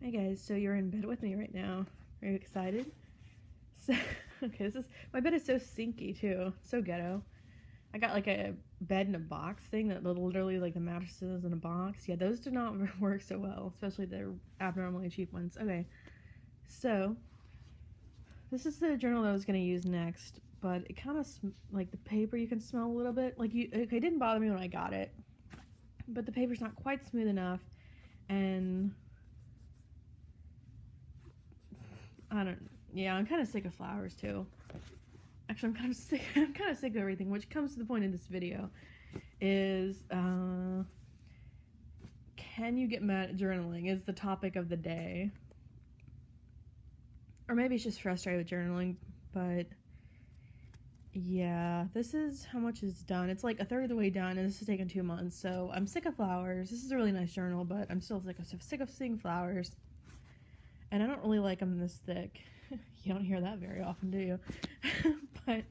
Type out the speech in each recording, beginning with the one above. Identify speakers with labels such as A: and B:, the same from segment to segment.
A: Hey guys, so you're in bed with me right now. Are you excited? So, okay, my bed is so sinky too, so ghetto. I got like a bed in a box thing that literally like the mattresses in a box. Yeah, those do not work so well, especially the abnormally cheap ones. Okay, so this is the journal that I was gonna use next, but it kind of like the paper you can smell a little bit. Okay, it didn't bother me when I got it, but the paper's not quite smooth enough, and I'm kind of sick of flowers too. Actually, I'm kind of sick. I'm kind of sick of everything, which comes to the point in this video. Is can you get mad at journaling? Is the topic of the day, or maybe it's just frustrated with journaling. But yeah, this is how much is done. It's like a third of the way done, and this has taken 2 months. So I'm sick of flowers. This is a really nice journal, but I'm still sick of seeing flowers, and I don't really like them this thick. You don't hear that very often, do you? But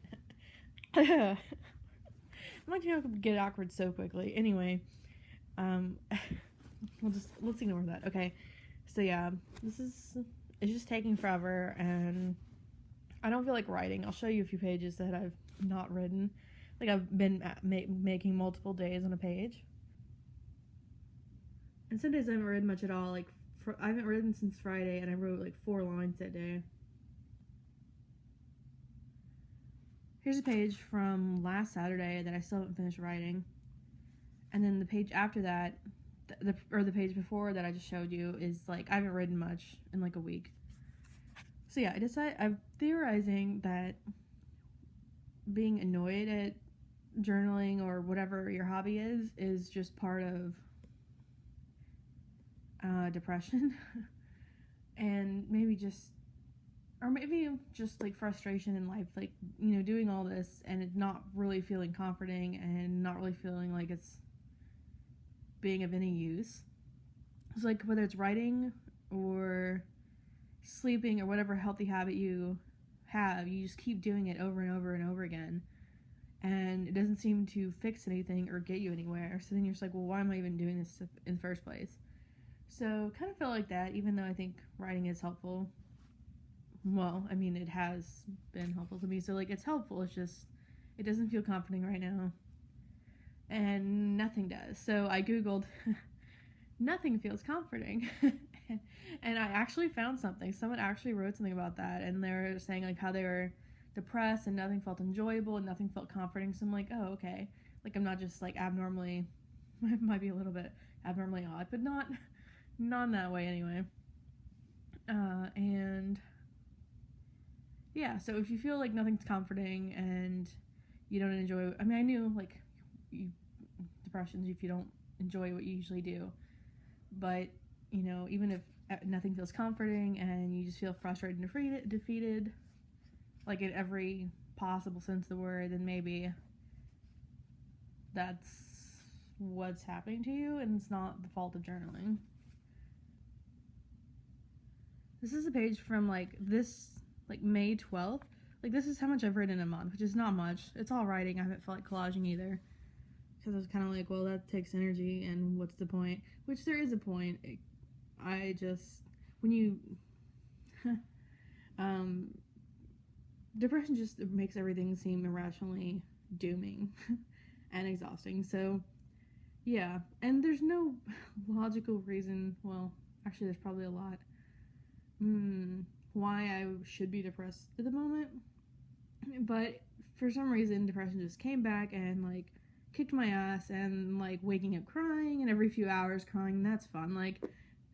A: my joke would get awkward so quickly. Anyway, let's ignore that. Okay, so yeah, it's just taking forever, and I don't feel like writing. I'll show you a few pages that I've not written. Like I've been making multiple days on a page, and some days I haven't written much at all. Like I haven't written since Friday, and I wrote like 4 lines that day. Here's a page from last Saturday that I still haven't finished writing. And then the page after that, the page before that I just showed you is like I haven't written much in like a week. So yeah, I'm theorizing that being annoyed at journaling or whatever your hobby is just part of depression. And maybe just like frustration in life, like, you know, doing all this and it not really feeling comforting and not really feeling like it's being of any use. It's like whether it's writing or sleeping or whatever healthy habit you have, you just keep doing it over and over and over again, and it doesn't seem to fix anything or get you anywhere. So then you're just like, well, why am I even doing this in the first place? So kind of felt like that, even though I think writing is helpful. Well, I mean, it has been helpful to me, so like it's helpful, it's just it doesn't feel comforting right now, and nothing does. So I googled nothing feels comforting. And I actually found something. Someone actually wrote something about that, and they were saying like how they were depressed and nothing felt enjoyable and nothing felt comforting. So I'm like, oh, okay, like I'm not just like abnormally might be a little bit abnormally odd, but not in that way anyway. And yeah, so if you feel like nothing's comforting and you don't enjoy, I mean, I knew like depressions if you don't enjoy what you usually do, but you know, even if nothing feels comforting and you just feel frustrated and defeated, like in every possible sense of the word, then maybe that's what's happening to you, and it's not the fault of journaling. This is a page from like May 12th. Like this is how much I've written in a month, which is not much. It's all writing. I haven't felt like collaging either, because I was kind of like, well, that takes energy, and what's the point? Which there is a point. I just, when you depression just makes everything seem irrationally dooming and exhausting. So yeah, and there's no logical reason, well, actually there's probably a lot, why I should be depressed at the moment, but for some reason depression just came back and like kicked my ass, and like waking up crying and every few hours crying, and that's fun. Like,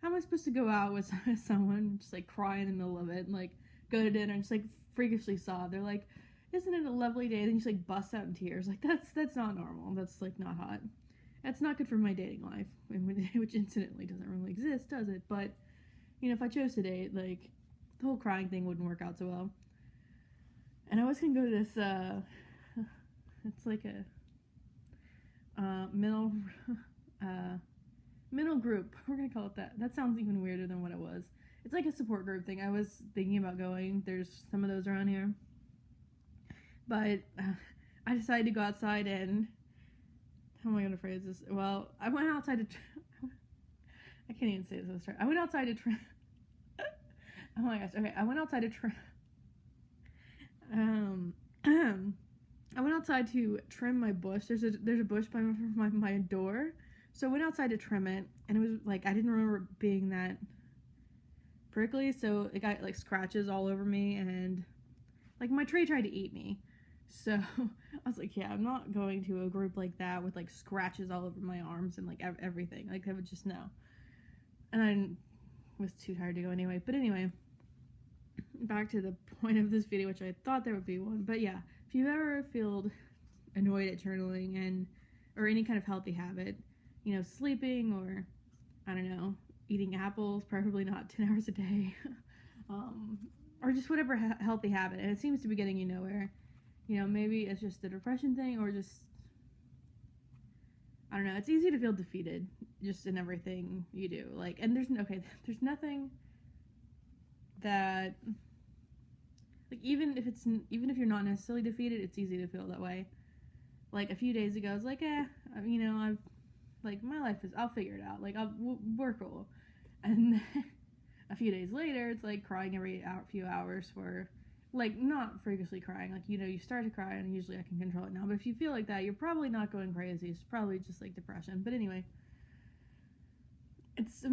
A: how am I supposed to go out with someone just like cry in the middle of it and like go to dinner and just like freakishly sob? They're like, isn't it a lovely day? Then you just like bust out in tears. Like that's not normal. That's like not hot. That's not good for my dating life, which incidentally doesn't really exist, does it? But you know, if I chose to date, like the whole crying thing wouldn't work out so well. And I was gonna go to this it's like a mental group. We're gonna call it that. That sounds even weirder than what it was. It's like a support group thing. I was thinking about going. There's some of those around here, but I decided to go outside and, how am I gonna phrase this? Well, I went outside to I can't even say this. I went outside to Oh my gosh. Okay, I went outside to um, I went outside to trim my bush. There's a bush by my door, so I went outside to trim it, and it was like I didn't remember it being that prickly, so it got like scratches all over me, and like my tree tried to eat me. So I was like, yeah, I'm not going to a group like that with like scratches all over my arms and like everything. Like I would just know. And I was too tired to go anyway. But anyway, back to the point of this video, which I thought there would be one. But yeah, if you ever feel annoyed at journaling and or any kind of healthy habit, you know, sleeping or I don't know, eating apples, preferably not 10 hours a day, or just whatever healthy habit, and it seems to be getting you nowhere. You know, maybe it's just the depression thing, or just I don't know. It's easy to feel defeated just in everything you do. Like, and there's nothing that like even if you're not necessarily defeated, it's easy to feel that way. Like a few days ago, I was like, you know, I've like my life is I'll figure it out. Like we're cool. And then a few days later, it's like crying every few hours for like not freakishly crying. Like, you know, you start to cry and usually I can control it now. But if you feel like that, you're probably not going crazy. It's probably just like depression. But anyway, it's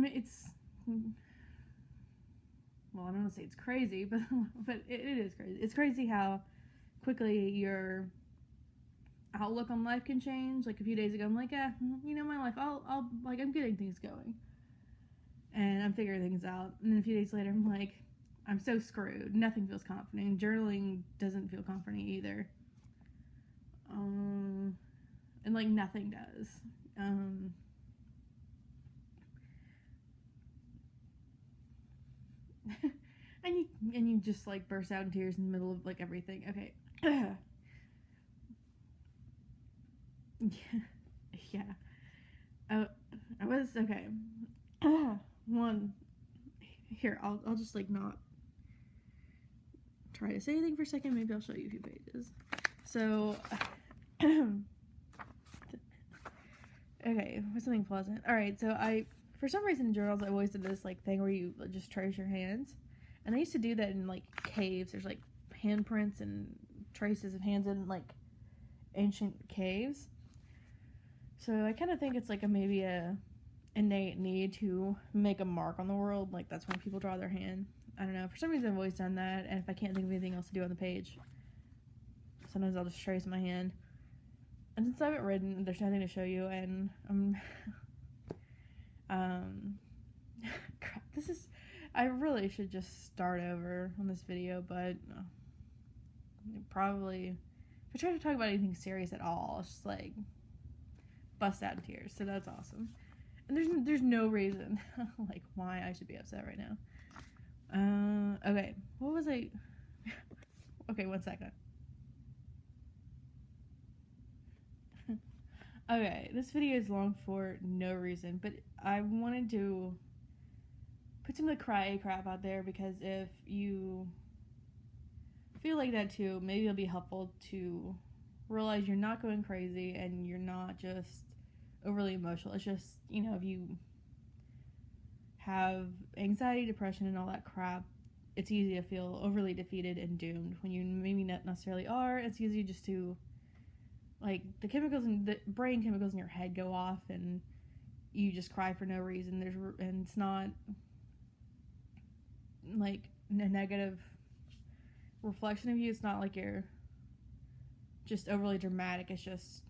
A: well, I don't want to say it's crazy, but it is crazy. It's crazy how quickly your outlook on life can change. Like a few days ago, I'm like, you know, my life, I'll like I'm getting things going, and I'm figuring things out. And then a few days later, I'm like, I'm so screwed. Nothing feels comforting. Journaling doesn't feel comforting either. And like nothing does. And you just like burst out in tears in the middle of like everything. Okay. Yeah. I was okay. One here. I'll just like not try to say anything for a second. Maybe I'll show you a few pages. So, okay, for something pleasant. All right. So for some reason in journals, I always did this like thing where you just trace your hands, and I used to do that in like caves. There's like handprints and traces of hands in like ancient caves. So I kind of think it's like maybe a innate need to make a mark on the world. Like that's when people draw their hand. I don't know. For some reason I've always done that, and if I can't think of anything else to do on the page, sometimes I'll just trace my hand. And since I haven't written, there's nothing to show you, and crap, I really should just start over on this video, but probably, if I try to talk about anything serious at all, it's just like, bust out in tears, so that's awesome. And there's no reason, like, why I should be upset right now. Okay, what was I, okay, 1 second. Okay, this video is long for no reason, but I wanted to put some of the cry crap out there, because if you feel like that too, maybe it'll be helpful to realize you're not going crazy and you're not just overly emotional. It's just, you know, if you have anxiety, depression, and all that crap, it's easy to feel overly defeated and doomed when you maybe not necessarily are. It's easy just to, like, the brain chemicals in your head go off and you just cry for no reason. And it's not like a negative reflection of you. It's not like you're just overly dramatic. It's just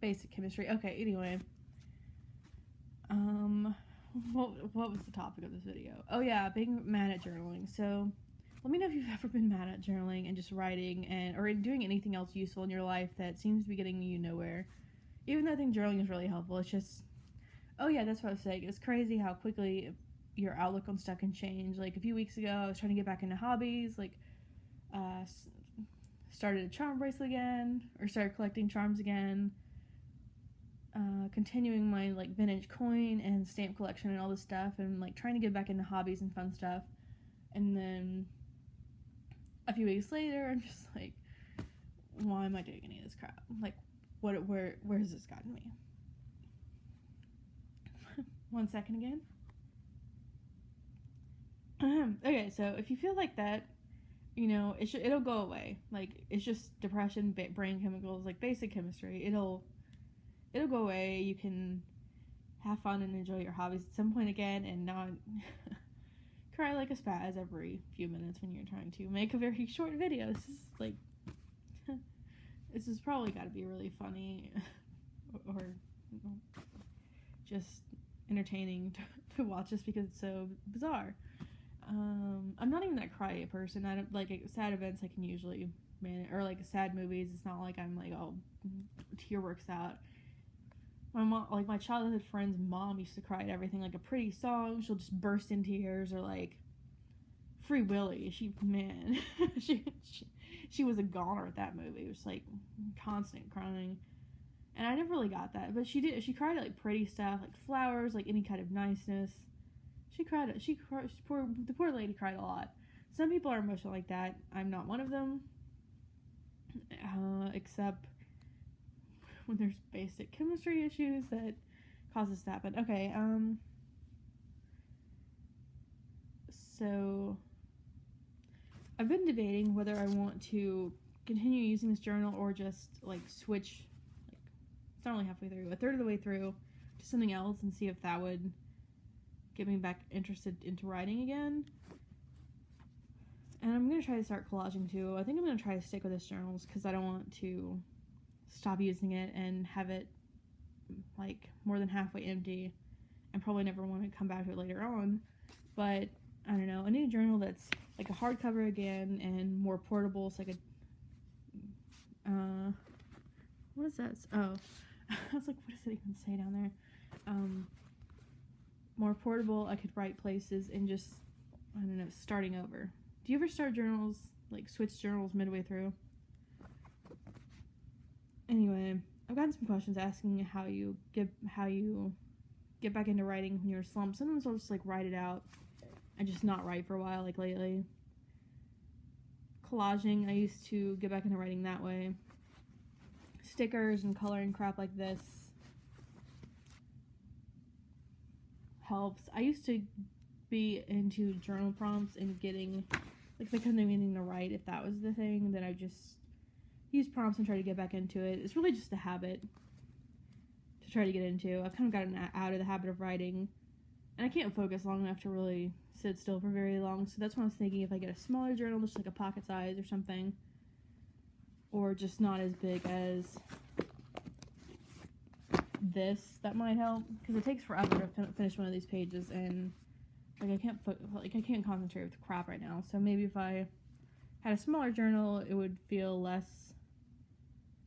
A: basic chemistry. Okay, anyway. What was the topic of this video? Oh yeah, being mad at journaling. So let me know if you've ever been mad at journaling and just writing or doing anything else useful in your life that seems to be getting you nowhere. Even though I think journaling is really helpful, it's just, oh yeah, that's what I was saying. It's crazy how quickly your outlook on stuff can change. Like a few weeks ago, I was trying to get back into hobbies, like started a charm bracelet again, or started collecting charms again. Continuing my like vintage coin and stamp collection and all this stuff, and like trying to get back into hobbies and fun stuff. And then a few weeks later, I'm just like, why am I doing any of this crap? Like, where has this gotten me? 1 second again. Okay, so if you feel like that, it'll go away. Like, it's just depression, brain chemicals, like basic chemistry. It'll go away. You can have fun and enjoy your hobbies at some point again, and not cry like a spaz every few minutes when you're trying to make a very short video. This is probably got to be really funny or just entertaining to watch, just because it's so bizarre. I'm not even that cry person. I don't like sad events. I can usually manage, or like sad movies. It's not like I'm like, oh, tear works out. My mom, like my childhood friend's mom, used to cry at everything. Like a pretty song, she'll just burst in tears. Or like Free Willy, she was a goner at that movie. It was like constant crying, and I never really got that. But she cried at like pretty stuff, like flowers, like any kind of niceness. The poor lady cried a lot. Some people are emotional like that. I'm not one of them, except when there's basic chemistry issues that causes that. But okay, so I've been debating whether I want to continue using this journal or just like switch, like it's not only halfway through, a third of the way through, to something else, and see if that would get me back interested into writing again. And I'm going to try to start collaging too. I think I'm going to try to stick with this journals because I don't want to stop using it and have it like more than halfway empty and probably never want to come back to it later on. But I don't know, a new journal that's like a hardcover again and more portable. It's like what is that? Oh, I was like, what does it even say down there? More portable. I could write places and just, I don't know, starting over. Do you ever start journals, like switch journals midway through? Anyway, I've gotten some questions asking how you get back into writing when you're slumped. Sometimes I'll just like write it out and just not write for a while, like lately. Collaging, I used to get back into writing that way. Stickers and coloring crap like this helps. I used to be into journal prompts and getting, like, if I couldn't have anything to write, if that was the thing, then I just use prompts and try to get back into it. It's really just a habit to try to get into. I've kind of gotten out of the habit of writing, and I can't focus long enough to really sit still for very long, so that's what I was thinking. If I get a smaller journal, just like a pocket size or something, or just not as big as this, that might help, because it takes forever to finish one of these pages, and like I can't concentrate with crap right now. So maybe if I had a smaller journal, it would feel less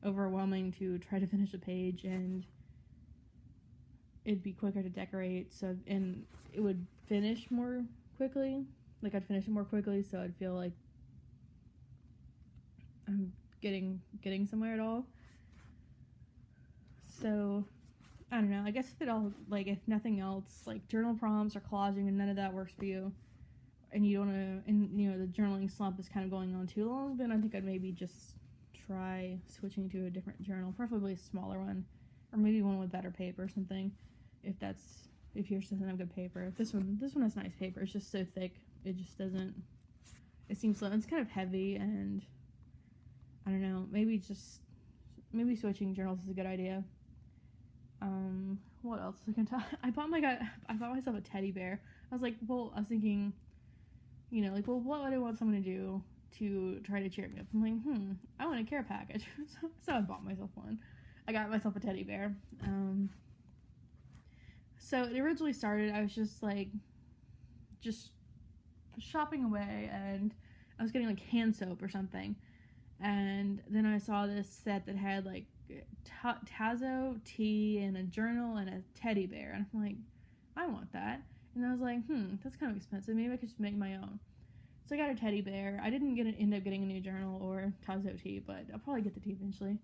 A: overwhelming to try to finish a page, and it'd be quicker to decorate, so, and it would finish more quickly. Like, I'd finish it more quickly, so I'd feel like I'm getting somewhere at all. So I don't know, I guess if nothing else, like journal prompts or collaging and none of that works for you, and you don't want to, and the journaling slump is kind of going on too long, then I think I'd maybe just try switching to a different journal, preferably a smaller one, or maybe one with better paper or something, if yours doesn't have good paper. This one has nice paper. It's just so thick, it just doesn't, it seems slow. It's kind of heavy, and I don't know, maybe switching journals is a good idea. What else was I gonna talk? I bought myself a teddy bear. I was thinking, what would I want someone to do to try to cheer me up? I'm like, I want a care package. So I bought myself one. I got myself a teddy bear. So it originally started, I was just shopping away, and I was getting like hand soap or something, and then I saw this set that had like Tazo, tea, and a journal, and a teddy bear, and I'm like, I want that. And I was like, that's kind of expensive, maybe I could just make my own. So I got a teddy bear. I didn't end up getting a new journal or Tazo tea, but I'll probably get the tea eventually.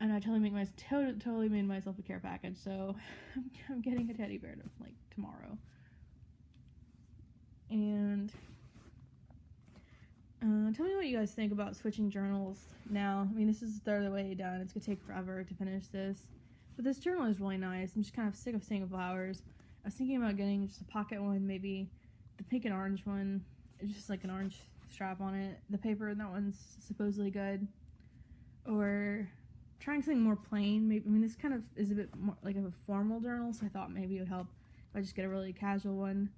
A: And I totally made myself a care package, so I'm getting a teddy bear tomorrow. And tell me what you guys think about switching journals now. I mean, this is the third of the way done. It's gonna take forever to finish this, but this journal is really nice. I'm just kind of sick of seeing flowers. I was thinking about getting just a pocket one, maybe the pink and orange one, it's just like an orange strap on it. The paper, that one's supposedly good. Or trying something more plain. Maybe, I mean, this kind of is a bit more like a formal journal, so I thought maybe it would help if I just get a really casual one.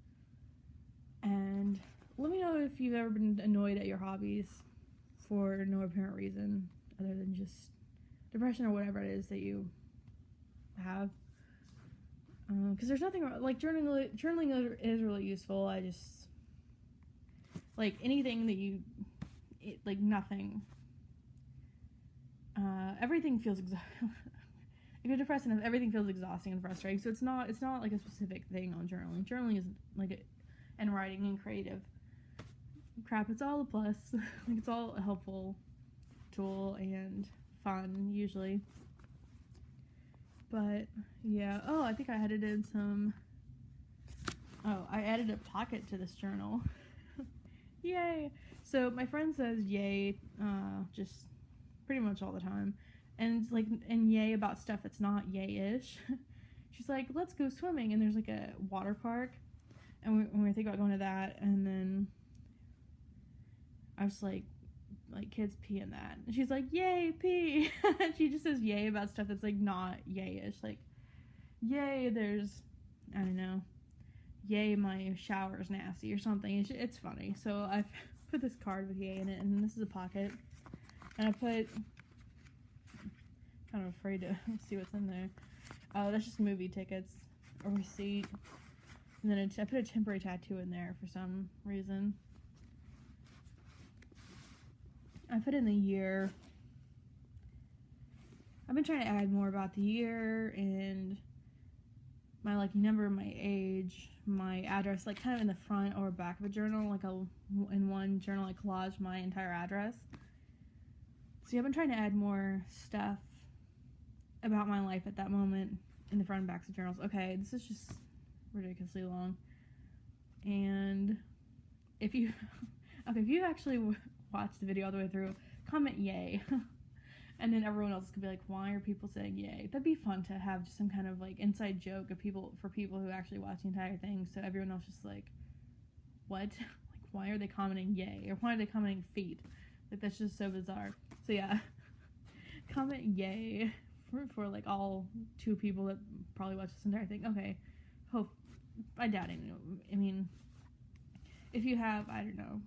A: And let me know if you've ever been annoyed at your hobbies for no apparent reason other than just depression or whatever it is that you have. Because there's nothing wrong, like journaling is really useful. I just, like, anything that you, like, nothing. Everything feels if you're depressed enough, everything feels exhausting and frustrating. So it's not like a specific thing on journaling. Journaling is like and writing and creative crap. It's all a plus. Like, it's all a helpful tool and fun usually. But yeah. Oh, I think I added I added a pocket to this journal. Yay! So my friend says yay, just pretty much all the time, and it's like, and yay about stuff that's not yay-ish. She's like, let's go swimming, and there's like a water park, and we think about going to that, and then I was like kids pee in that, and she's like, yay, pee. She just says yay about stuff that's like not yay-ish, like, yay, there's, I don't know, yay, my shower's nasty or something. It's funny. So I've put this card with yay in it, and this is a pocket. And I put, kind of afraid to see what's in there. That's just movie tickets, a receipt, and then I put a temporary tattoo in there for some reason. I put in the year. I've been trying to add more about the year and my lucky number, my age, my address, like kind of in the front or back of a journal, like in one journal, like collage my entire address. So yeah, I've been trying to add more stuff about my life at that moment in the front and backs of journals. Okay, this is just ridiculously long. And if you actually watched the video all the way through, comment yay. And then everyone else could be like, why are people saying yay? That'd be fun to have just some kind of like inside joke of people who actually watch the entire thing, so everyone else just like, what? Like, why are they commenting yay? Or why are they commenting feet? Like, that's just so bizarre. So yeah, comment yay for like all 2 people that probably watch this entire thing. Okay, I doubt it. I mean, if you have, I don't know,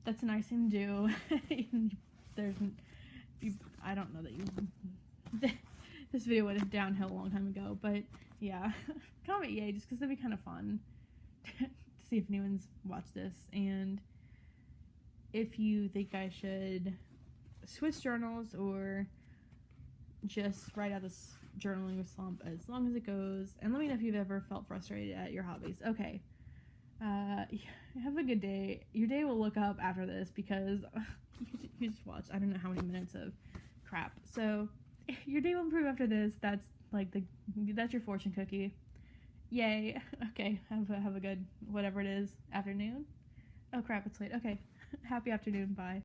A: that's a nice thing to do. I don't know that this video went downhill a long time ago, but yeah, comment yay just because that'd be kind of fun to see if anyone's watched this, and if you think I should switch journals or just write out this journaling slump as long as it goes, and let me know if you've ever felt frustrated at your hobbies. Okay. Have a good day. Your day will look up after this because you just watched I don't know how many minutes of crap. So your day will improve after this. That's your fortune cookie. Yay. Okay. Have a good whatever it is afternoon. Oh crap, it's late. Okay. Happy afternoon. Bye.